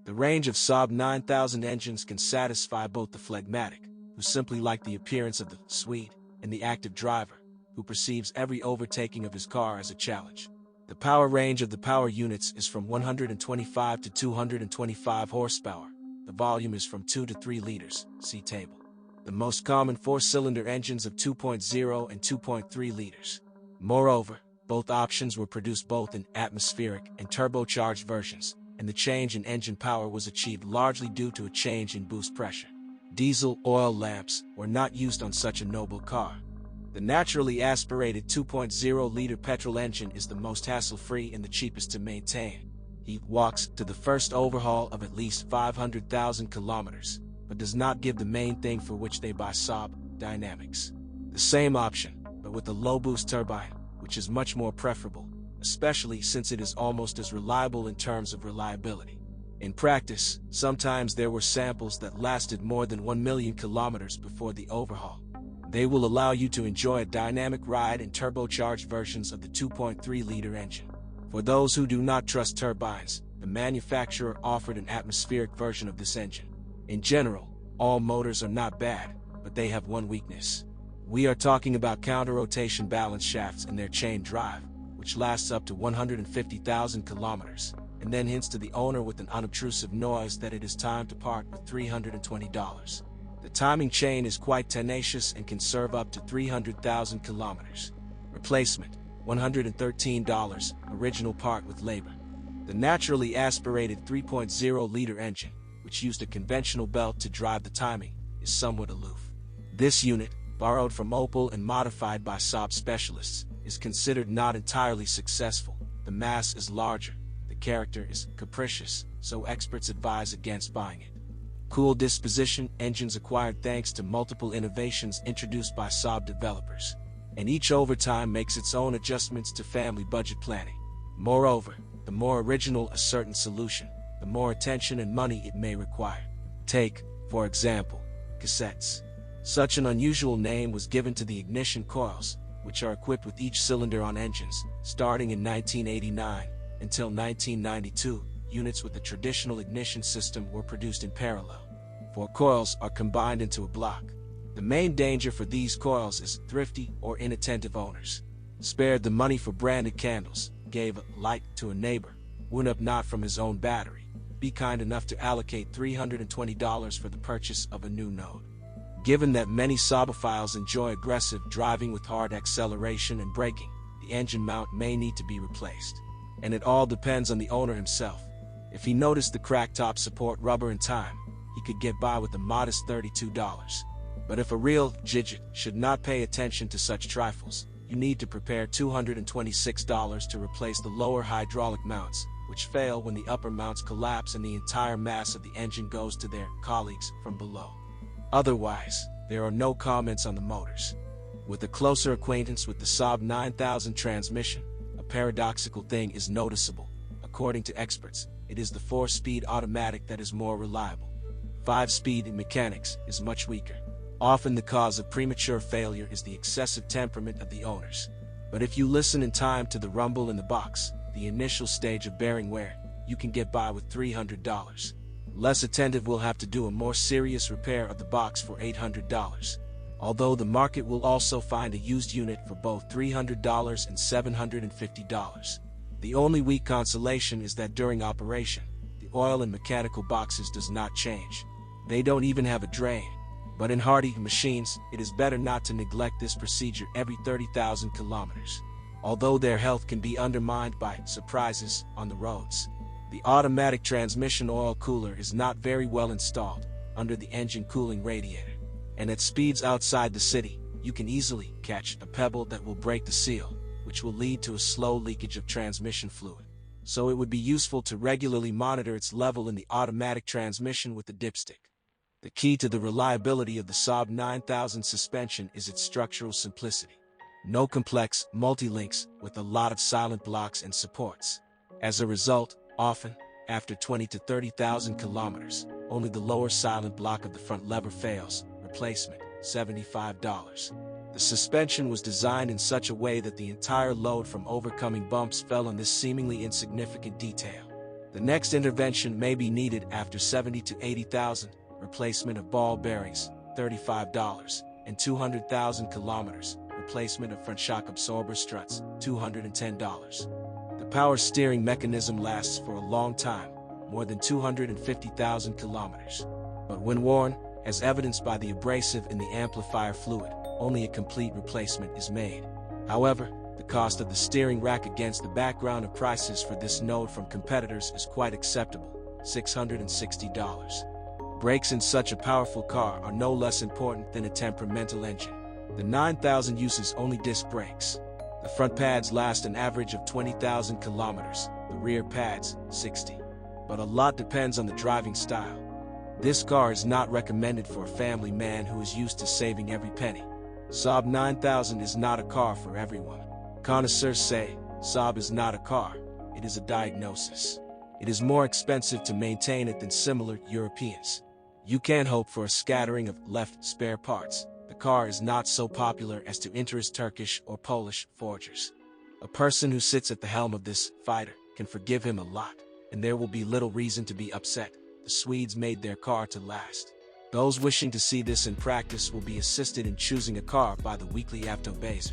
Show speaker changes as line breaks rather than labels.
The range of Saab 9000 engines can satisfy both the phlegmatic, who simply like the appearance of the Swede, and the active driver, who perceives every overtaking of his car as a challenge. The power range of the power units is from 125 to 225 horsepower. The volume is from 2 to 3 liters, see table. The most common 4-cylinder engines of 2.0 and 2.3 liters. Moreover, both options were produced both in atmospheric and turbocharged versions, and the change in engine power was achieved largely due to a change in boost pressure. Diesel oil lamps were not used on such a noble car. The naturally aspirated 2.0-liter petrol engine is the most hassle-free and the cheapest to maintain. He walks to the first overhaul of at least 500,000 kilometers, but does not give the main thing for which they buy Saab, dynamics. The same option, but with a low-boost turbine, which is much more preferable, especially since it is almost as reliable in terms of reliability. In practice, sometimes there were samples that lasted more than 1 million kilometers before the overhaul. They will allow you to enjoy a dynamic ride in turbocharged versions of the 2.3-liter engine. For those who do not trust turbines, the manufacturer offered an atmospheric version of this engine. In general, all motors are not bad, but they have one weakness. We are talking about counter-rotation balance shafts and their chain drive, which lasts up to 150,000 kilometers, and then hints to the owner with an unobtrusive noise that it is time to part with $320. The timing chain is quite tenacious and can serve up to 300,000 kilometers. Replacement, $113, original part with labor. The naturally aspirated 3.0-liter engine, which used a conventional belt to drive the timing, is somewhat aloof. This unit, borrowed from Opel and modified by Saab specialists, is considered not entirely successful. The mass is larger, the character is capricious, so experts advise against buying it. Cool disposition engines acquired thanks to multiple innovations introduced by Saab developers, and each over time makes its own adjustments to family budget planning. Moreover, the more original a certain solution, the more attention and money it may require. Take, for example, cassettes. Such an unusual name was given to the ignition coils, which are equipped with each cylinder on engines. Starting in 1989 until 1992, units with the traditional ignition system were produced in parallel. 4 coils are combined into a block. The main danger for these coils is thrifty or inattentive owners. Spared the money for branded candles, gave a light to a neighbor, went up not from his own battery. Be kind enough to allocate $320 for the purchase of a new node. Given that many Saabophiles enjoy aggressive driving with hard acceleration and braking, the engine mount may need to be replaced. And it all depends on the owner himself. If he noticed the cracked top support rubber in time, he could get by with a modest $32. But if a real gidget should not pay attention to such trifles, you need to prepare $226 to replace the lower hydraulic mounts, which fail when the upper mounts collapse and the entire mass of the engine goes to their colleagues from below. Otherwise, there are no comments on the motors. With a closer acquaintance with the Saab 9000 transmission, a paradoxical thing is noticeable. According to experts, it is the 4-speed automatic that is more reliable. 5-speed in mechanics is much weaker. Often the cause of premature failure is the excessive temperament of the owners. But if you listen in time to the rumble in the box, the initial stage of bearing wear, you can get by with $300. Less attentive will have to do a more serious repair of the box for $800. Although the market will also find a used unit for both $300 and $750. The only weak consolation is that during operation, the oil in mechanical boxes does not change. They don't even have a drain. But in hardy machines, it is better not to neglect this procedure every 30,000 kilometers. Although their health can be undermined by surprises on the roads. The automatic transmission oil cooler is not very well installed under the engine cooling radiator. And at speeds outside the city, you can easily catch a pebble that will break the seal, which will lead to a slow leakage of transmission fluid. So it would be useful to regularly monitor its level in the automatic transmission with the dipstick. The key to the reliability of the Saab 9000 suspension is its structural simplicity. No complex multi-links with a lot of silent blocks and supports. As a result, often, after 20 to 30,000 kilometers, only the lower silent block of the front lever fails. Replacement, $75. The suspension was designed in such a way that the entire load from overcoming bumps fell on this seemingly insignificant detail. The next intervention may be needed after 70 to 80,000, replacement of ball bearings, $35, and 200,000 kilometers, replacement of front shock absorber struts, $210. The power steering mechanism lasts for a long time, more than 250,000 kilometers. But when worn, as evidenced by the abrasive in the amplifier fluid, only a complete replacement is made. However, the cost of the steering rack against the background of prices for this node from competitors is quite acceptable, $660. Brakes in such a powerful car are no less important than a temperamental engine. The 9000 uses only disc brakes. The front pads last an average of 20,000 kilometers, the rear pads, 60. But a lot depends on the driving style. This car is not recommended for a family man who is used to saving every penny. Saab 9000 is not a car for everyone. Connoisseurs say, Saab is not a car, it is a diagnosis. It is more expensive to maintain it than similar Europeans. You can't hope for a scattering of left spare parts. The car is not so popular as to interest Turkish or Polish forgers. A person who sits at the helm of this fighter can forgive him a lot, and there will be little reason to be upset. The Swedes made their car to last. Those wishing to see this in practice will be assisted in choosing a car by the weekly Avtobaser.